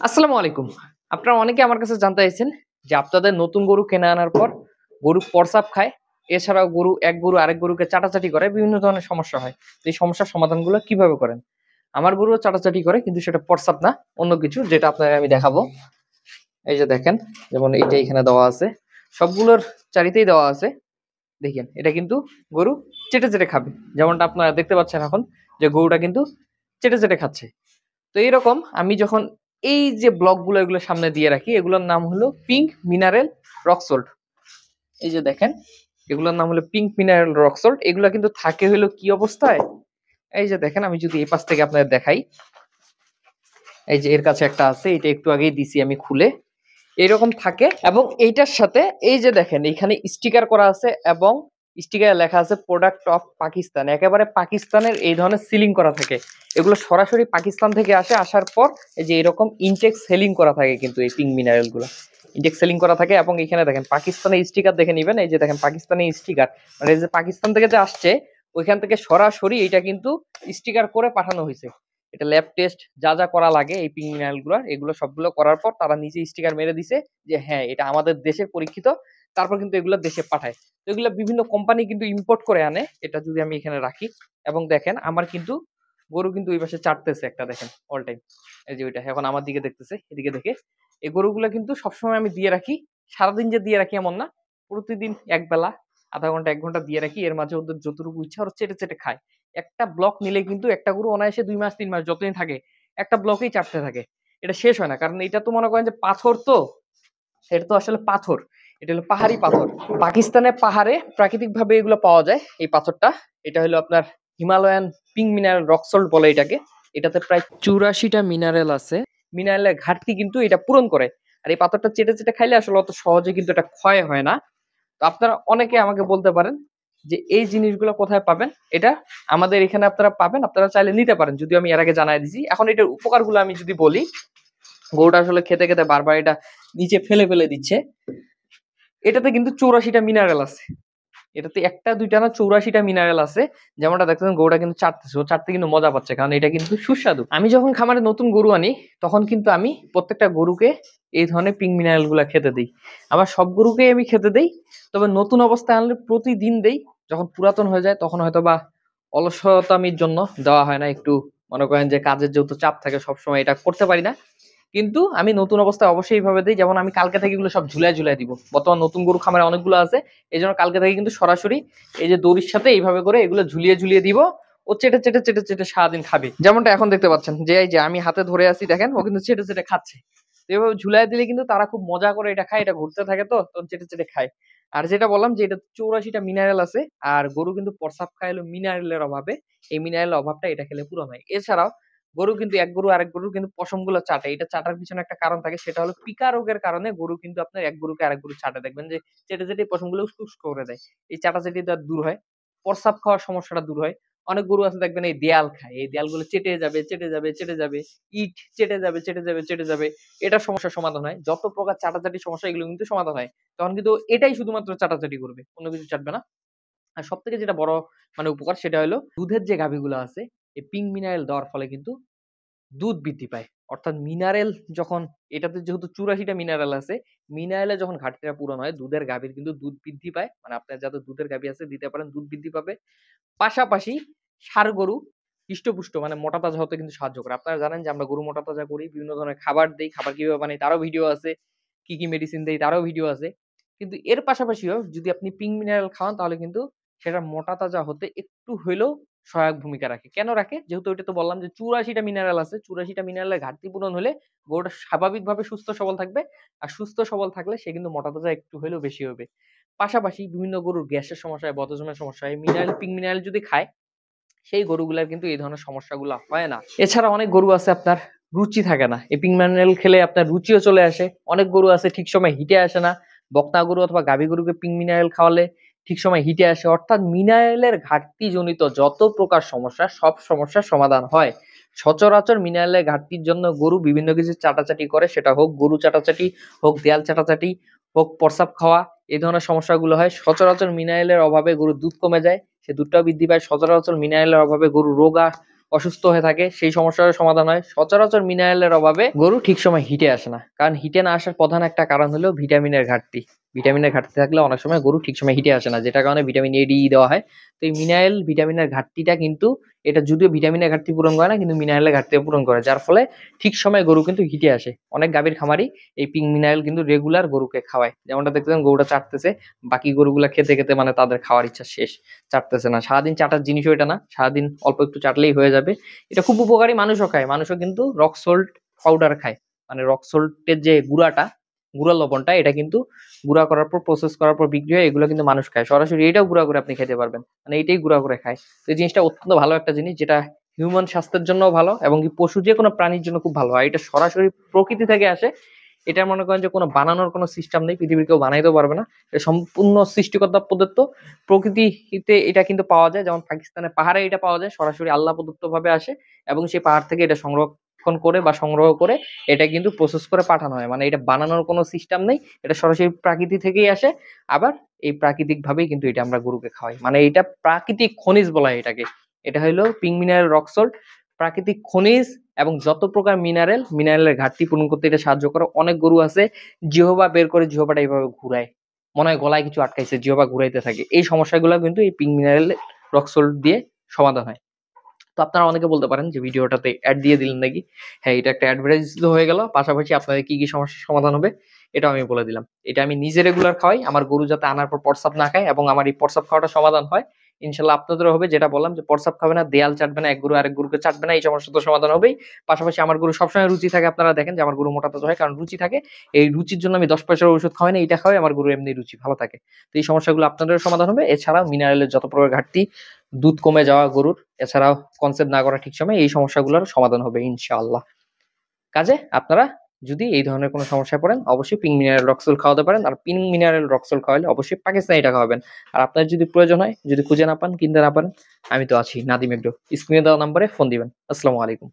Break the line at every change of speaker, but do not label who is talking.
আসসালামু আলাইকুম। আপনারা অনেকে আমার কাছে জানতে চাইছেন যে আপনাদের নতুন গরু কেনা আনার পর গরু প্রস্রাব খায়। এছাড়াও এক গরু আরেক গরুকে চাটাচাটি করে বিভিন্ন ধরনের সমস্যা হয়। তো এই সমস্যার সমাধানগুলো কিভাবে করেন? আমার গরুও চাটাচাটি করে কিন্তু সেটা প্রস্রাব না, অন্য কিছু যেটা আপনাকে আমি দেখাবো। এই যে দেখেন, যেমন এইটা এখানে দেওয়া আছে। সবগুলোর চারিতেই দেওয়া আছে। দেখেন এটা কিন্তু গরু চেটে, চেটে খাবে। যেমনটা আপনারা দেখতে পাচ্ছেন এখন যে গরুটা কিন্তু চেটে, চেটে খাচ্ছে। তো এইরকম আমি যখন এই যে ব্লকগুলো এগুলো সামনে দিয়ে রাখি, এগুলোর নাম হলো পিঙ্ক মিনারেল রক সল্ট। এই যে দেখেন, এগুলোর নাম হলো পিঙ্ক মিনারেল রক সল্ট। এগুলো কিন্তু থাকে হলো কি অবস্থায়, এই যে দেখেন, আমি যদি এই পাশ থেকে আপনাদের দেখাই, এই যে এর কাছে একটা আছে, এটা একটু আগেই দিছি আমি খুলে, এরকম থাকে। এবং এইটার সাথে এই যে দেখেন এখানে স্টিকার করা আছে এবং স্টিকারে লেখা আছে প্রোডাক্ট অফ পাকিস্তান। একেবারে পাকিস্তানের এই ধরনের সিলিং করা থাকে। এগুলো সরাসরি পাকিস্তান থেকে আসার পর এই যে এরকম ইনটেক্স সেলিং করা থাকে, কিন্তু এই পিঙ্ক মিনারেল গুলো ইনটেক্স সেলিং করা থাকে। এবং এখানে দেখেন পাকিস্তানের স্টিকার দেখে নিবেন, এই যে দেখেন পাকিস্তানের স্টিকার, মানে এই যে পাকিস্তান থেকে যে আসছে ওইখান থেকে সরাসরি এটা কিন্তু স্টিকার করে পাঠানো হয়েছে। এটা ল্যাব টেস্ট যা যা করা লাগে এই পিঙ্ক মিনারেল গুলো, এগুলো সবগুলো করার পর তারা নিচে স্টিকার মেরে দিছে যে হ্যাঁ এটা আমাদের দেশের পরীক্ষিত। তারপর কিন্তু এগুলো দেশে পাঠায়। তো এগুলো বিভিন্ন কোম্পানি কিন্তু ইম্পোর্ট করে আনে। এটা যদি আমি এখানে রাখি এবং দেখেন আমার কিন্তু গরু কিন্তু ওই পাশে চাটতেছে একটা, দেখেন অল টাইম। এই যে ওইটা এখন আমার দিকে দেখতেছে, এদিকে দেখে। এই গরুগুলো কিন্তু সবসময় আমি দিয়ে রাখি। সারাদিন যে দিয়ে রাখি এমন না, প্রতিদিন এক বেলা আধা ঘন্টা 1 ঘন্টা দিয়ে রাখি। এর মাঝে ওদের যতটুকু ইচ্ছা ওরা চেটে চেটে খায়। একটা ব্লক নিলে কিন্তু একটা গরু অনায়াসে 2 মাস 3 মাস যতদিন থাকে একটা ব্লকেই চাটতে থাকে। এটা শেষ হয় না, কারণ এটা তো মনে করেন যে পাথর, তো এটা তো আসলে পাথর। এটা হলো পাহাড়ি পাথর। পাকিস্তানের পাহাড়ে প্রাকৃতিক ভাবে এগুলো পাওয়া যায় এই পাথরটা। এটা হলো আপনার Himalayan pink mineral rock salt বলে এটাকে। এটাতে প্রায় 84টা মিনারেল আছে। মিনারেলের ঘাটতি কিন্তু এটা পূরণ করে। আর এই পাথরটা চেটে চেটে খাইলে আসলে অত সহজে কিন্তু এটা ক্ষয় হয় না। তো আপনারা অনেকে আমাকে বলতে পারেন যে এই জিনিসগুলো কোথায় পাবেন। এটা আমাদের এখানে আপনারা পাবেন, আপনারা চাইলে নিতে পারেন, যদিও আমি এর আগে জানাই দিছি। এখন এটার উপকারগুলো আমি যদি বলি, গরুটা আসলে খেতে খেতে বারবার এটা নিচে ফেলে ফেলে দিচ্ছে। এটাতে কিন্তু 84টা মিনারেল আছে। এটাতে একটা দুইটা না, 84টা মিনারেল আছে। যেমনটা দেখতেছেন গরুটা কিন্তু চাটতেছে, ও চাটতে কিন্তু মজা পাচ্ছে, কারণ এটা কিন্তু সুস্বাদু। আমি যখন খামারে নতুন গরু আনি তখন কিন্তু আমি প্রত্যেকটা গরুকে এই ধরনের পিঙ্ক মিনারেল গুলা খেতে দিই। আবার সব গরুকেই আমি খেতে দেই, তবে নতুন অবস্থায় আনলে প্রতিদিন দেই। যখন পুরাতন হয়ে যায় তখন হয়তো বা অলসতামির জন্য দেওয়া হয় না। একটু মনে করেন যে কাজের যেহেতু চাপ থাকে, সবসময় এটা করতে পারি না। কিন্তু আমি নতুন অবস্থায় অবশ্যই এইভাবে দিই। যেমন আমি কালকে থেকে এগুলো সব ঝুলাই ঝুলাই দিব। বর্তমান নতুন গরু খামারে অনেকগুলো আছে, এই জন্য কালকে থেকে কিন্তু সরাসরি এই যে দড়ির সাথে এইভাবে করে এগুলো ঝুলিয়ে ঝুলিয়ে দিব। ও চেটে চেটে চেটে চেটে সারাদিন খাবে। যেমনটা এখন দেখতে পাচ্ছেন যে এই যে আমি হাতে ধরে আছি, দেখেন ও কিন্তু চেটে চেটে খাচ্ছে। তো এভাবে ঝুলাই দিলে কিন্তু তারা খুব মজা করে এটা খায়, এটা ঘুরতে থাকে, তো তখন চেটে চেটে খায়। আর যেটা বললাম যে এটা 84টা মিনারেল আছে। আর গরু কিন্তু প্রস্রাব খায় হলো মিনারেলের অভাবে। এই মিনারেলের অভাবটা এটা খেলে পূরণ হয়। এছাড়াও গরু কিন্তু এক গরু আরেক গরুর কিন্তু পশমগুলো চাটে। এটা চাটার পিছনে একটা কারণ থাকে, সেটা হলো পিকা রোগের কারণে গরু কিন্তু আপনার এক গরুকে আরেক গরু চাটে। দেখবেন যে চেটে চেটে পশমগুলো উস্কুস করে দেয়। এই চাটাচাটি দূর হয়, প্রস্রাব খাওয়ার সমস্যাটা দূর হয়। অনেক গরু আছে দেখবেন এই দেয়াল খায়, এই দেয়ালগুলো চেটে যাবে চেটে যাবে চেটে যাবে, ইট চেটে যাবে চেটে যাবে চেটে যাবে। এটার সমস্যার সমাধান হয়। যত প্রকার চাটাচাটি সমস্যা এগুলো কিন্তু সমাধান হয়। তখন কিন্তু এটাই শুধুমাত্র চাটাচাটি করবে, অন্য কিছু চাটবে না। আর সব থেকে যেটা বড় মানে উপকার, সেটা হলো দুধের যে গাভীগুলো আছে, এই পিঙ্ক মিনারেল দেওয়ার ফলে কিন্তু দুধ বৃদ্ধি পায়। অর্থাৎ মিনারেল যখন, এটাতে যেহেতু 84টা মিনারেল আছে, মিনারেলে যখন ঘাটতিটা পূরণ হয় দুধের গাভীর কিন্তু দুধ বৃদ্ধি পায়। মানে আপনার যাদের দুধের গাভী আছে দিতে পারেন, দুধ বৃদ্ধি পাবে। পাশাপাশি ষাঁড় গরু হৃষ্টপুষ্ট মানে মোটা তাজা হতে কিন্তু সাহায্য করে। আপনারা জানেন যে আমরা গরু মোটা তাজা করি, বিভিন্ন ধরনের খাবার দেই, খাবার কিভাবে বানাই তারও ভিডিও আছে, কি কি মেডিসিন দেই তারও ভিডিও আছে। কিন্তু এর পাশাপাশিও যদি আপনি পিঙ্ক মিনারেল খাওয়ান তাহলে কিন্তু সেটা মোটা তাজা হতে একটু হইলেও সহায়ক ভূমিকা রাখে। কেন রাখে? যেহেতু ওইটা তো বললাম যে 84টা মিনারেল আছে। 84টা মিনারেলের ঘাটতি পূরণ হলে গরুটা স্বাভাবিকভাবে সুস্থ সবল থাকবে। আর সুস্থ সবল থাকলে সে কিন্তু মোটা তাজা একটু হইলেও বেশি হবে। পাশাপাশি বিভিন্ন গরুর গ্যাসের সমস্যা হয়, বদহজমের সমস্যা হয়। মিনারেল পিঙ্ক মিনারেল যদি খায় সেই গরুগুলার কিন্তু এই ধরনের সমস্যাগুলো হয় না। এছাড়া অনেক গরু আছে আপনার রুচি থাকে না, এই পিঙ্ক মিনারেল খেলে আপনার রুচিও চলে আসে। অনেক গরু আছে ঠিক সময় হিটে আসে না। বকনা গরু অথবা গাভী গরুকে পিঙ্ক মিনারেল খাওয়ালে ঠিক সময় হিটে আসে। অর্থাৎ মিনারেলের ঘাটতি জনিত যত প্রকার সমস্যা সব সমস্যার সমাধান হয়। সচরাচর মিনারেলের ঘাটতির জন্য গরু বিভিন্ন কিছু চাটাচাটি করে, সেটা হোক গরু চাটাচাটি, হোক দেয়াল চাটাচাটি, হোক প্রস্রাব খাওয়া, এই ধরনের সমস্যাগুলো হয়। সচরাচর মিনারেলের অভাবে গরুর দুধ কমে যায়, সে দুধটাও বৃদ্ধি পায়। সচরাচর মিনারেলের অভাবে গরু রোগা অসুস্থ হয়ে থাকে, সেই সমস্যার সমাধান হয়। সচরাচর মিনারেলের অভাবে গরু ঠিক সময় হিটে আসে না, কারণ হিটে না আসার প্রধান একটা কারণ হলো ভিটামিনের ঘাটতি। ভিটামিনের ঘাটতি থাকলে অনেক সময় গরু ঠিক সময় হিটে আসে না, যেটা কারণে ভিটামিন এ ডি দেওয়া হয়। তো এই মিনারেল ভিটামিনের ঘাটতিটা কিন্তু, এটা যদিও ভিটামিনের ঘাটতি পূরণ করে না, কিন্তু মিনারেলের ঘাটতি পূরণ করে, যার ফলে ঠিক সময় গরু কিন্তু হিটে আসে। অনেক গাভীর খামারি এই পিঙ্ক মিনারেল কিন্তু রেগুলার গরুকে খাওয়ায়। যেমনটা দেখতেছেন গরুটা চাটতেছে, বাকি গরুগুলা খেতে খেতে মানে তাদের খাওয়ার ইচ্ছা শেষ, চাটতেছে না। সারাদিন চাটার জিনিসও এটা না, সারাদিন অল্প একটু চাটলেই হয়ে যাবে। এটা খুব উপকারী, মানুষও খায়, মানুষও কিন্তু রক সল্ট পাউডার খায়। মানে রক সল্টের যে গুঁড়াটা, গুঁড়া লবণটা, এটা কিন্তু গুঁড়া করার পর প্রসেস করার পর বিক্রি হয়, এগুলো কিন্তু মানুষ খায়। সরাসরি এটাও গুঁড়া করে আপনি খেতে পারবেন, মানে এইটাই গুঁড়া করে খায়। তো এই জিনিসটা অত্যন্ত ভালো একটা জিনিস, যেটা হিউম্যান স্বাস্থ্যের জন্য ভালো, এবং কি পশু যে কোনো প্রাণীর জন্য খুব ভালো হয়। এটা সরাসরি প্রকৃতি থেকে আসে। এটা মনে করেন যে কোনো বানানোর কোনো সিস্টেম নেই, পৃথিবীর কেউ বানাইতেও পারবে না, এটা সম্পূর্ণ সৃষ্টিকর্তা প্রদত্ত। প্রকৃতিতে এটা কিন্তু পাওয়া যায়, যেমন পাকিস্তানের পাহাড়ে এটা পাওয়া যায়, সরাসরি আল্লাহ প্রদত্ত ভাবে আসে, এবং সেই পাহাড় থেকে এটা সংরক্ষণ করে বা সংগ্রহ করে এটা কিন্তু প্রসেস করে পাঠানো হয়। মানে এটা বানানোর কোনো সিস্টেম নেই, এটা সরাসরি প্রাকৃতি থেকেই আসে। আবার এই প্রাকৃতিক ভাবেই কিন্তু এটা আমরা গরুকে খাওয়াই, মানে এটা প্রাকৃতিক খনিজ বলা হয় এটাকে। এটা হলো পিঙ্ক মিনারেল রক সল্ট, প্রাকৃতিক খনিজ, এবং যত প্রকার মিনারেলের ঘাটতি পূরণ করতে এটা সাহায্য করে। অনেক গরু আছে জিহবা বের করে জিহবাটা এইভাবে ঘুরায়, মনে হয় গলায় কিছু আটকাইছে, জিহবা ঘুরাইতে থাকে। এই সমস্যাগুলো কিন্তু এই পিঙ্ক মিনারেল রক সল্ট দিয়ে সমাধান হয়। তো আপনারা অনেকে বলতে পারেন যে ভিডিওটাতে অ্যাড দিয়ে দিলেন নাকি? হ্যাঁ, এটা একটা অ্যাডভার্টাইজ হয়ে গেল, পাশাপাশি আপনাদের কি কি সমস্যার সমাধান হবে এটা আমি বলে দিলাম। এটা আমি নিজে রেগুলার খাওয়াই, আমার গরু যাতে আনার পর প্রস্রাব না খায়, এবং আমার এই প্রস্রাব খাওয়াটা সমাধান হয়, ইনশাল্লাহ আপনাদেরও হবে। যেটা বললাম যে প্রস্রাব খাবে না, দেয়াল চাটবে না, এক গরু আরেক গরুকে চাটবে না, এই সমস্যা তো সমাধান হবেই। পাশাপাশি আমার গরু সবসময় রুচি থাকে, আপনারা দেখেন যে আমার গরু মোটা তাজা হয়, কারণ রুচি থাকে। এই রুচির জন্য আমি 10 পয়সার ওষুধ খাওয়াই না, এটা খাওয়াই, আমার গরু এমনি রুচি ভালো থাকে। তো এই সমস্যাগুলো আপনাদেরও সমাধান হবে। এছাড়াও মিনারেলের যত প্রকার ঘাটতি, দুধ কমে যাওয়া গরুর, এছাড়াও কনসেপ্ট না করা ঠিক সময়, এই সমস্যাগুলোর সমাধান হবে ইনশাআল্লাহ। কাজে আপনারা যদি এই ধরনের কোনো সমস্যায় পড়েন, অবশ্যই পিঙ্ক মিনারেল রক্সল খাওয়াতে পারেন। আর পিঙ্ক মিনারেল রক্সল খাওয়ালে অবশ্যই পাকিস্তানি এটা খাওয়াবেন। আর আপনার যদি প্রয়োজন হয়, যদি খুঁজে না পান, কিনতে না পারেন, আমি তো আছি, নাদিম এগ্রো। স্ক্রিনে দেওয়া নাম্বারে ফোন দিবেন। আসসালামু আলাইকুম।